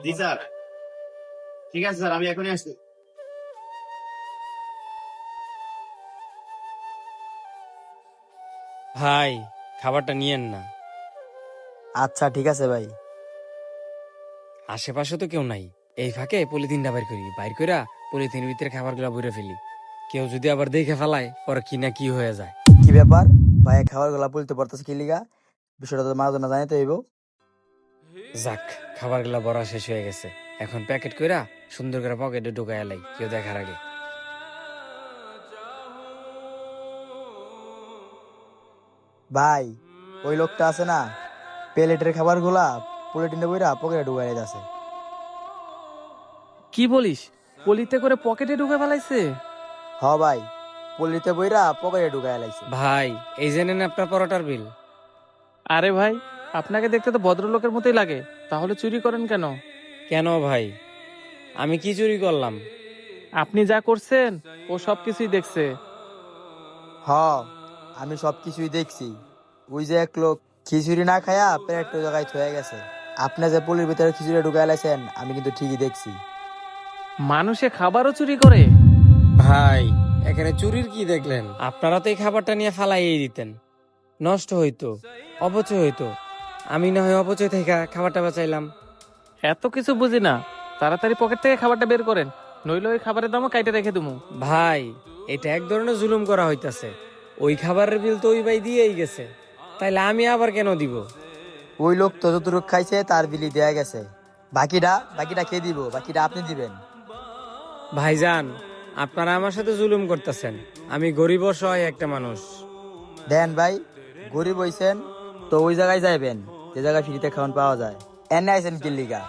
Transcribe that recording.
জি sir, ঠিক আছে sir, আমি এখনই আসছি। ভাই, খাবারটা নিয়েন না। আচ্ছা ঠিক আছে ভাই। আশেপাশে তো কেউ নাই, এই ফাঁকে পলিথিনটা বাইর করি, বাইর কইরা পলিথিনের ভিতরে খাবারগুলো ভরে ফেলি। কেউ যদি আবার দেখে ফেলায়, পরে কি না কি হয়ে যায়। কি ব্যাপার ভাই, খাবার গুলা বলতে পারতেছে কি লিগা? বিষয়টা তো মারাদোনা জানিতে হইব। যাক, খাবারগুলো ভরা শেষ হয়ে গেছে। এখন প্যাকেট কইরা সুন্দর করে পকেটে ঢুকায় লাই, কেউ দেখার আগে। ভাই, ওই লোকটা আছে না, প্লেটের খাবার গুলা পলিটিনে বইরা পকেটে ঢুকাই যাচ্ছে। কি বলিস? পলিতে করে পকেটে ঢুকে ফেলাইছে? হ ভাই, পলিতে বইরা পকেটে ঢুকাই লাইছে। ভাই, এই যে নেন আপনার পরোটার বিল। আরে ভাই, আপনাকে দেখতে তো ভদ্রলোকের মতোই লাগে, তাহলে চুরি করেন কেন? কেন ভাই, আমি কি চুরি করলাম? আপনি যা করছেন ও সবকিছুই দেখছে। হ, আমি সবকিছুই দেখছি। ওই যে এক লোক খিচুড়ি না খায়া প্লেট ওই জায়গায় থয়ে গেছে। আপনি যে পলির ভিতরে খিচুড়ি ঢুকাই লাইছেন আমি কিন্তু ঠিকই দেখছি। মানুষে খাবারও চুরি করে? ভাই, এখানে চুরির কি দেখলেন? আপনারা তো এই খাবারটা নিয়ে ফালাইয়েই দিতেন, নষ্ট হইতো, অপচয় হইতো। আমি না হয় অপচয় থেকে খাবারটা বাঁচাইলাম। এত কিছু বুঝি না, তাড়াতাড়ি পকেট থেকে খাবারটা বের করেন, নইলে ওই খাবারের দামও কাইটে রেখে দেবো। ভাই, এটা এক ধরনের জুলুম করা হইতাছে। ওই খাবারের বিল তো ওই ভাই দিয়েই গেছে, তাইলে আমি আবার কেন দিব? ওই লোক তো যতটুকু খাইছে তার বিলি দেয়া গেছে। বাকিটা বাকিটা কে দিব? বাকিটা আপনি দিবেন। ভাইজান, আপনারা আমার সাথে জুলুম করতেছেন। আমি গরিব অসহায় একটা মানুষ। দেন ভাই, গরিব হইছেন তো ওই জায়গায় যাইবেন যে জায়গায় ফ্রিতে খাওয়ান পাওয়া যায়। এনে আইছেন কি লিগা?